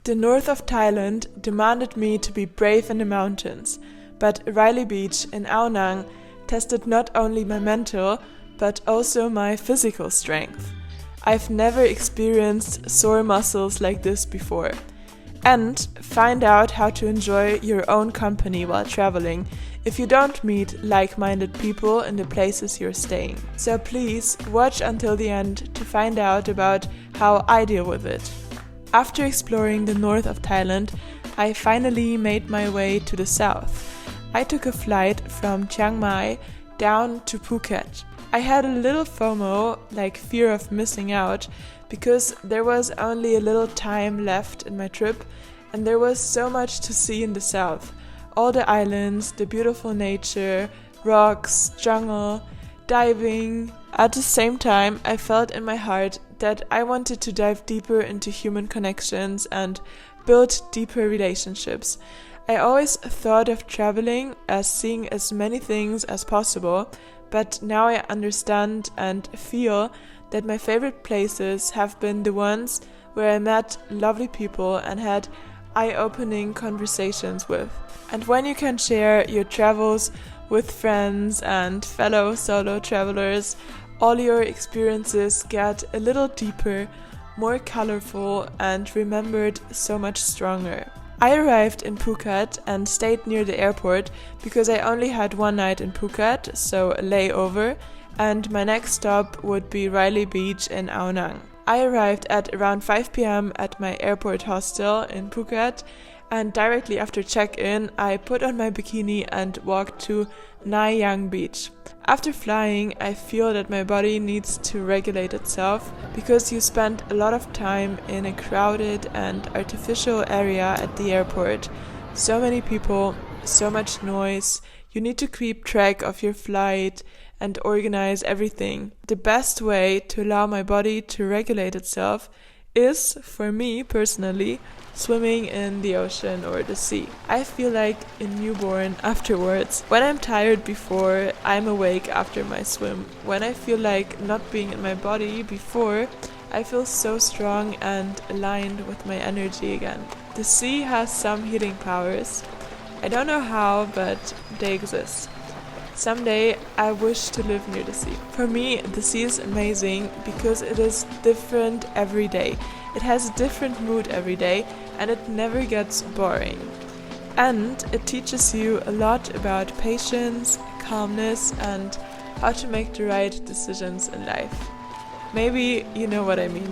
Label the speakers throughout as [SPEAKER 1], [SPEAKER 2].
[SPEAKER 1] The north of Thailand demanded me to be brave in the mountains, but Riley Beach in Ao Nang tested not only my mental, but also my physical strength. I've never experienced sore muscles like this before. And find out how to enjoy your own company while traveling if you don't meet like-minded people in the places you're staying. So please watch until the end to find out about how I deal with it. After exploring the north of Thailand, I finally made my way to the south. I took a flight from Chiang Mai down to Phuket. I had a little FOMO, like fear of missing out, because there was only a little time left in my trip and there was so much to see in the south. All the islands, the beautiful nature, rocks, jungle, diving. At the same time, I felt in my heart that I wanted to dive deeper into human connections and build deeper relationships. I always thought of traveling as seeing as many things as possible, but now I understand and feel that my favorite places have been the ones where I met lovely people and had eye-opening conversations with. And when you can share your travels with friends and fellow solo travelers, all your experiences get a little deeper, more colorful, and remembered so much stronger. I arrived in Phuket and stayed near the airport because I only had one night in Phuket, so a layover, and my next stop would be Riley Beach in Ao Nang. I arrived at around 5 p.m. at my airport hostel in Phuket, and directly after check-in, I put on my bikini and walked to Nai Yang Beach. After flying, I feel that my body needs to regulate itself because you spend a lot of time in a crowded and artificial area at the airport. So many people, so much noise. You need to keep track of your flight and organize everything. The best way to allow my body to regulate itself is, for me personally, swimming in the ocean or the sea. I feel like a newborn afterwards. When I'm tired before, I'm awake after my swim. When I feel like not being in my body before, I feel so strong and aligned with my energy again. The sea has some healing powers. I don't know how, but they exist. Someday I wish to live near the sea. For me, the sea is amazing because it is different every day. It has a different mood every day and it never gets boring. And it teaches you a lot about patience, calmness, and how to make the right decisions in life. Maybe you know what I mean.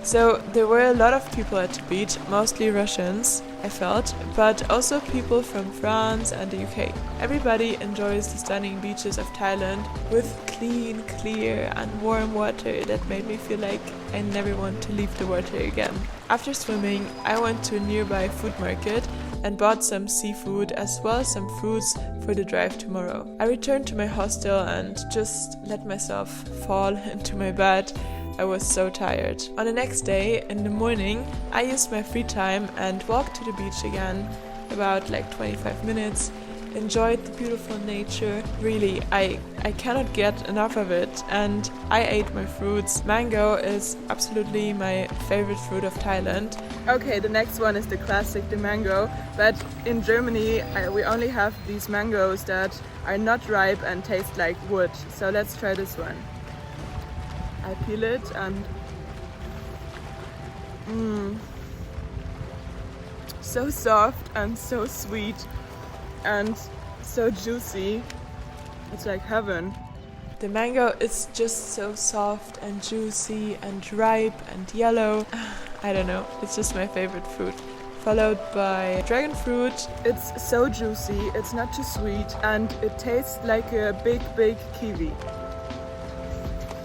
[SPEAKER 1] So there were a lot of people at the beach, mostly Russians, I felt, but also people from France and the UK. Everybody enjoys the stunning beaches of Thailand with clean, clear and warm water that made me feel like I never want to leave the water again. After swimming, I went to a nearby food market and bought some seafood as well as some fruits for the drive tomorrow. I returned to my hostel and just let myself fall into my bed. I was so tired. On the next day, in the morning, I used my free time and walked to the beach again, about like 25 minutes, enjoyed the beautiful nature. Really, I cannot get enough of it, and I ate my fruits. Mango is absolutely my favorite fruit of Thailand. Okay, the next one is the classic, the mango, but in Germany we only have these mangoes that are not ripe and taste like wood, so let's try this one. I peel it and so soft and so sweet and so juicy. It's like heaven. The mango is just so soft and juicy and ripe and yellow. I don't know, it's just my favorite fruit. Followed by dragon fruit. It's so juicy, it's not too sweet, and it tastes like a big kiwi.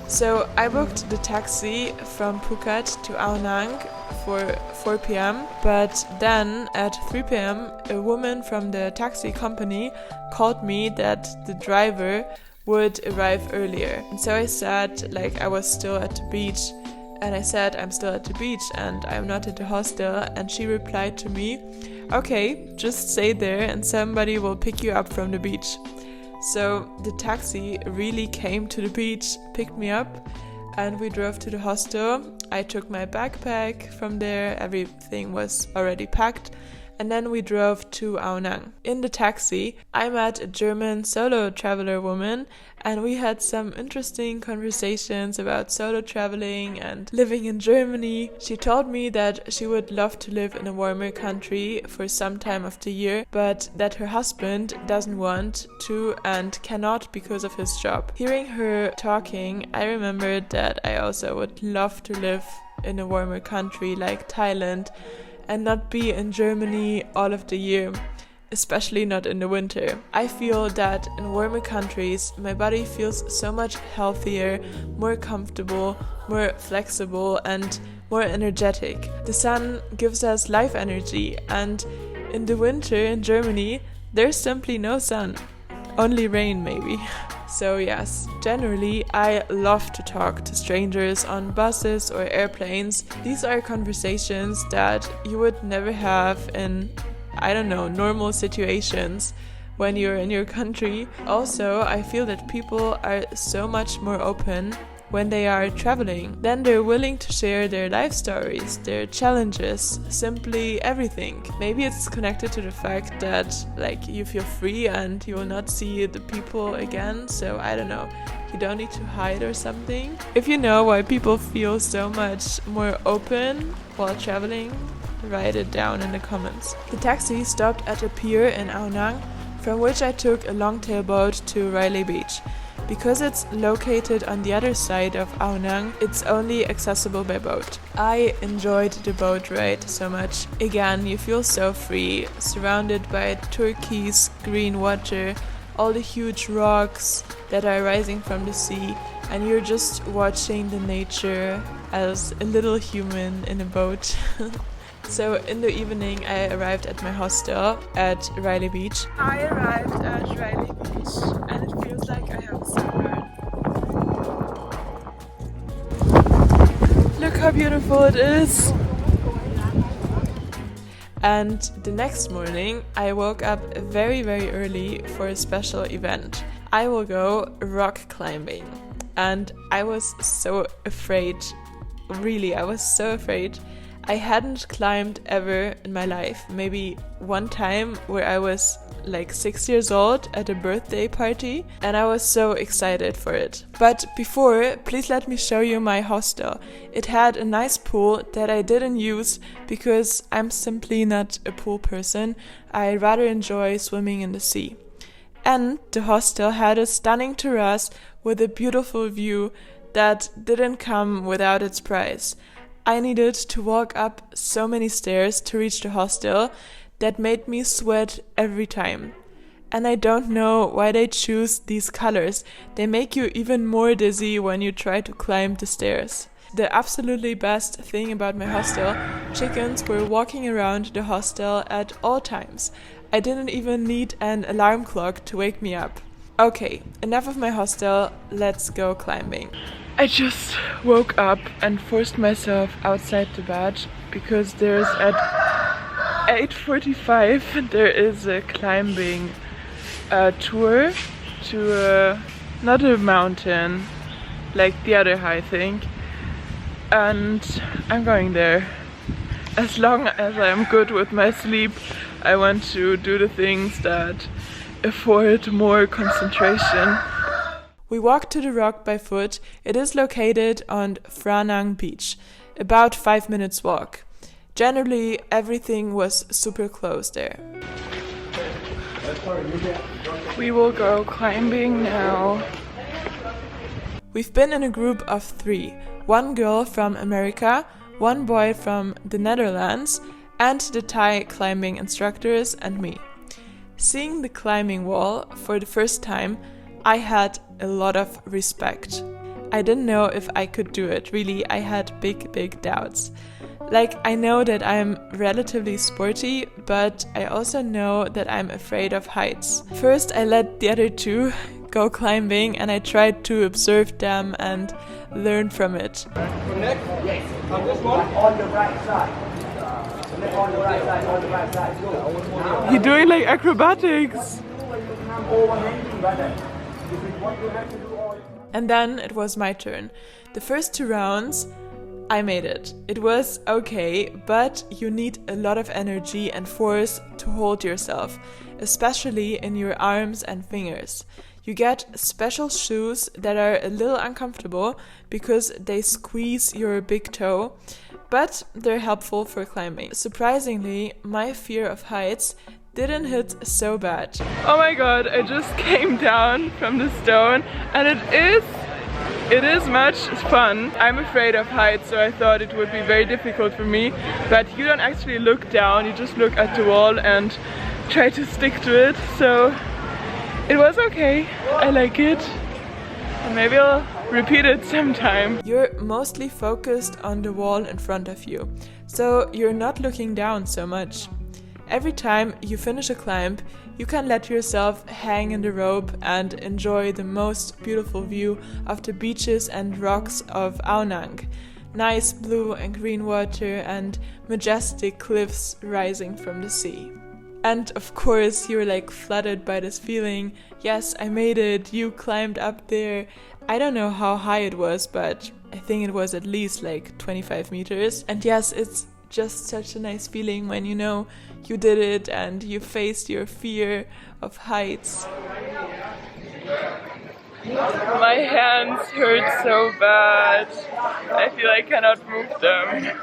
[SPEAKER 1] So I booked the taxi from Phuket to Ao Nang for 4 p.m. But then at 3 p.m. a woman from the taxi company called me that the driver would arrive earlier. And so I said I was still at the beach, and I said I'm still at the beach and I'm not at the hostel, and she replied to me, okay, just stay there and somebody will pick you up from the beach. So the taxi really came to the beach, picked me up, and we drove to the hostel. I took my backpack from there, everything was already packed. And then we drove to Ao Nang. In the taxi, I met a German solo traveler woman, and we had some interesting conversations about solo traveling and living in Germany. She told me that she would love to live in a warmer country for some time of the year, but that her husband doesn't want to and cannot because of his job. Hearing her talking, I remembered that I also would love to live in a warmer country like Thailand, and not be in Germany all of the year, especially not in the winter. I feel that in warmer countries, my body feels so much healthier, more comfortable, more flexible, and more energetic. The sun gives us life energy, and in the winter in Germany, there's simply no sun. Only rain, maybe. So yes, generally I love to talk to strangers on buses or airplanes. These are conversations that you would never have in, I don't know, normal situations when you're in your country. Also, I feel that people are so much more open when they are traveling. Then they're willing to share their life stories, their challenges, simply everything. Maybe it's connected to the fact that like you feel free and you will not see the people again, so I don't know. You don't need to hide or something. If you know why people feel so much more open while traveling, write it down in the comments. The taxi stopped at a pier in Ao Nang, from which I took a long-tail boat to Riley Beach. Because it's located on the other side of Ao Nang, it's only accessible by boat. I enjoyed the boat ride so much. Again, you feel so free, surrounded by turquoise green water, all the huge rocks that are rising from the sea, and you're just watching the nature as a little human in a boat. So in the evening I arrived at my hostel at Riley Beach. I arrived at Riley Beach and it feels like I have a sunburn. Look how beautiful it is! And the next morning I woke up very early for a special event. I will go rock climbing, and I was so afraid. Really, I was so afraid. I hadn't climbed ever in my life, maybe one time where I was like 6 years old at a birthday party, and I was so excited for it. But before, please let me show you my hostel. It had a nice pool that I didn't use because I'm simply not a pool person. I rather enjoy swimming in the sea. And the hostel had a stunning terrace with a beautiful view that didn't come without its price. I needed to walk up so many stairs to reach the hostel that made me sweat every time. And I don't know why they choose these colors. They make you even more dizzy when you try to climb the stairs. The absolutely best thing about my hostel, chickens were walking around the hostel at all times. I didn't even need an alarm clock to wake me up. Okay, enough of my hostel, let's go climbing. I just woke up and forced myself outside the bed because there's at 8:45 there is a climbing tour to not a mountain, like the other high thing, and I'm going there. As long as I'm good with my sleep, I want to do the things that afford more concentration. We walked to the rock by foot. It is located on Phra Nang Beach, about 5 minutes walk. Generally, everything was super close there. We will go climbing now. We've been in a group of 3. 1 girl from America, 1 boy from the Netherlands, and the Thai climbing instructors and me. Seeing the climbing wall for the first time, I had a lot of respect. I didn't know if I could do it, really. I had big doubts. Like, I know that I'm relatively sporty, but I also know that I'm afraid of heights. First, I let the other 2 go climbing and I tried to observe them and learn from it.
[SPEAKER 2] Connect. Yes. On this one? On the right side. On the right side, on the right side.
[SPEAKER 1] You're doing like acrobatics. And then it was my turn. The first 2 rounds, I made it. It was okay, but you need a lot of energy and force to hold yourself, especially in your arms and fingers. You get special shoes that are a little uncomfortable because they squeeze your big toe, but they're helpful for climbing. Surprisingly, my fear of heights didn't hit so bad. Oh my god, I just came down from the stone and it is much fun. I'm afraid of heights, so I thought it would be very difficult for me, but you don't actually look down, you just look at the wall and try to stick to it, so it was okay. I like it, and maybe I'll repeat it sometime. You're mostly focused on the wall in front of you, so you're not looking down so much. Every time you finish a climb, you can let yourself hang in the rope and enjoy the most beautiful view of the beaches and rocks of Ao Nang. Nice blue and green water and majestic cliffs rising from the sea. And of course you're like flooded by this feeling, yes, I made it, you climbed up there. I don't know how high it was, but I think it was at least like 25 meters. And yes, it's just such a nice feeling when you know you did it and you faced your fear of heights. My hands hurt so bad. I feel I cannot move them.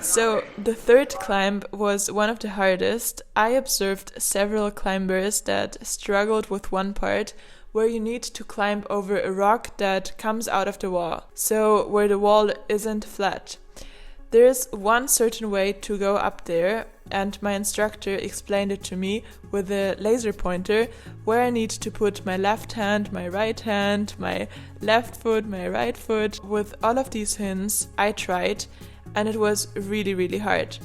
[SPEAKER 1] So the third climb was one of the hardest. I observed several climbers that struggled with one part where you need to climb over a rock that comes out of the wall, so where the wall isn't flat. There's one certain way to go up there, and my instructor explained it to me with a laser pointer where I need to put my left hand, my right hand, my left foot, my right foot. With all of these hints, I tried, and it was really, really hard.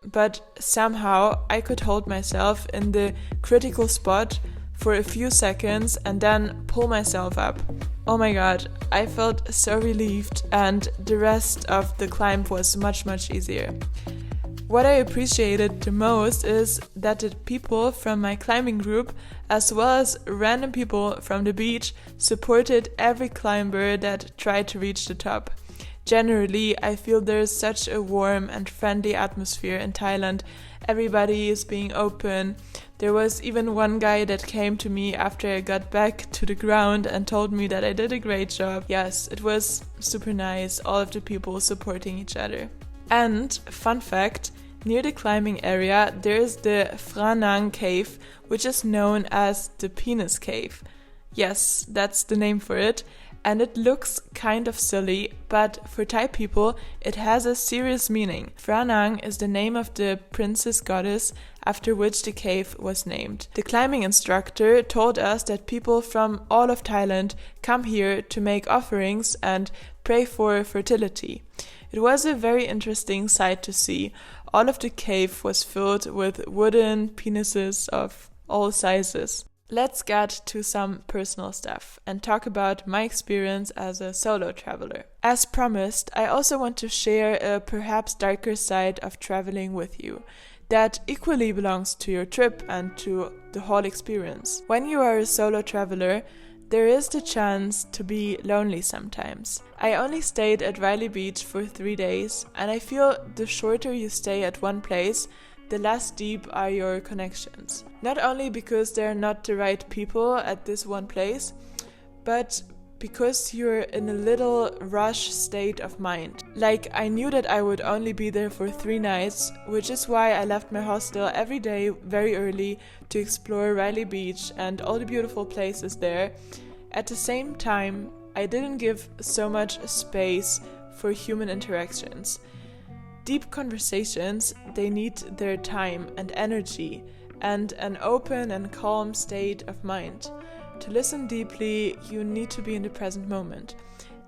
[SPEAKER 1] But somehow I could hold myself in the critical spot for a few seconds and then pull myself up. Oh my god, I felt so relieved, and the rest of the climb was much, much easier. What I appreciated the most is that the people from my climbing group, as well as random people from the beach, supported every climber that tried to reach the top. Generally, I feel there's such a warm and friendly atmosphere in Thailand. Everybody is being open. There was even one guy that came to me after I got back to the ground and told me that I did a great job. Yes, it was super nice, all of the people supporting each other. And, fun fact, near the climbing area there is the Phra Nang cave, which is known as the penis cave. Yes, that's the name for it. And it looks kind of silly, but for Thai people it has a serious meaning. Phra Nang is the name of the princess goddess after which the cave was named. The climbing instructor told us that people from all of Thailand come here to make offerings and pray for fertility. It was a very interesting sight to see. All of the cave was filled with wooden penises of all sizes. Let's get to some personal stuff and talk about my experience as a solo traveler. As promised, I also want to share a perhaps darker side of traveling with you that equally belongs to your trip and to the whole experience. When you are a solo traveler, there is the chance to be lonely sometimes. I only stayed at Riley Beach for 3 days, and I feel the shorter you stay at one place, the less deep are your connections. Not only because they're not the right people at this one place, but because you're in a little rush state of mind. Like, I knew that I would only be there for 3 nights, which is why I left my hostel every day very early to explore Riley Beach and all the beautiful places there. At the same time, I didn't give so much space for human interactions. Deep conversations, they need their time and energy and an open and calm state of mind. To listen deeply, you need to be in the present moment.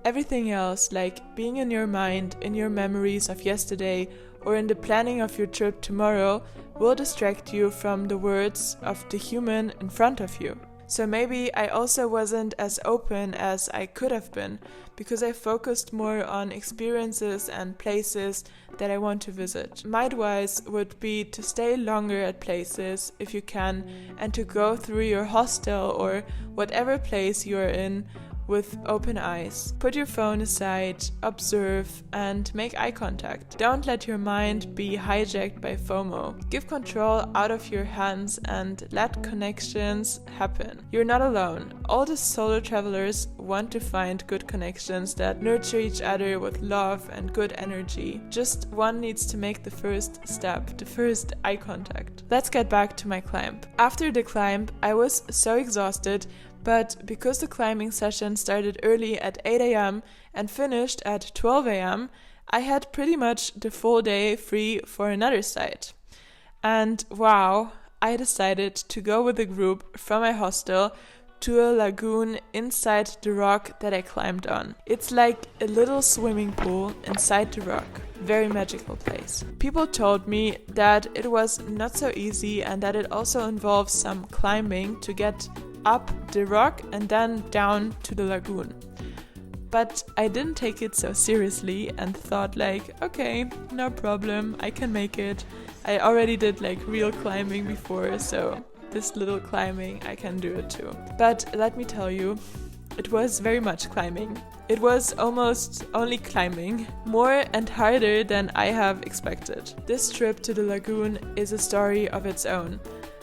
[SPEAKER 1] Everything else, like being in your mind, in your memories of yesterday, or in the planning of your trip tomorrow will distract you from the words of the human in front of you. So maybe I also wasn't as open as I could have been, because I focused more on experiences and places that I want to visit. My advice would be to stay longer at places if you can, and to go through your hostel or whatever place you're in with open eyes. Put your phone aside, observe, and make eye contact. Don't let your mind be hijacked by FOMO. Give control out of your hands and let connections happen. You're not alone. All the solo travelers want to find good connections that nurture each other with love and good energy. Just one needs to make the first step, the first eye contact. Let's get back to my climb. After the climb, I was so exhausted, but because the climbing session started early at 8 a.m. and finished at 12 a.m., I had pretty much the full day free for another site. And wow, I decided to go with a group from my hostel to a lagoon inside the rock that I climbed on. It's like a little swimming pool inside the rock. Very magical place. People told me that it was not so easy and that it also involves some climbing to get up the rock and then down to the lagoon. But I didn't take it so seriously and thought like, okay, no problem, I can make it. I already did like real climbing before, so this little climbing, I can do it too. But let me tell you, it was very much climbing. It was almost only climbing, more and harder than I have expected. This trip to the lagoon is a story of its own.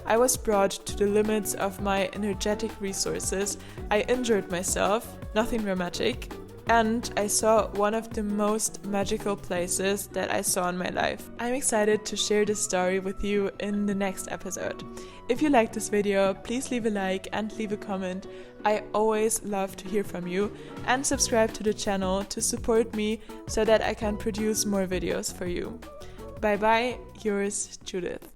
[SPEAKER 1] I was brought to the limits of my energetic resources. I injured myself, nothing dramatic, and I saw one of the most magical places that I saw in my life. I'm excited to share this story with you in the next episode. If you liked this video, please leave a like and leave a comment. I always love to hear from you, and subscribe to the channel to support me so that I can produce more videos for you. Bye bye, yours Judith.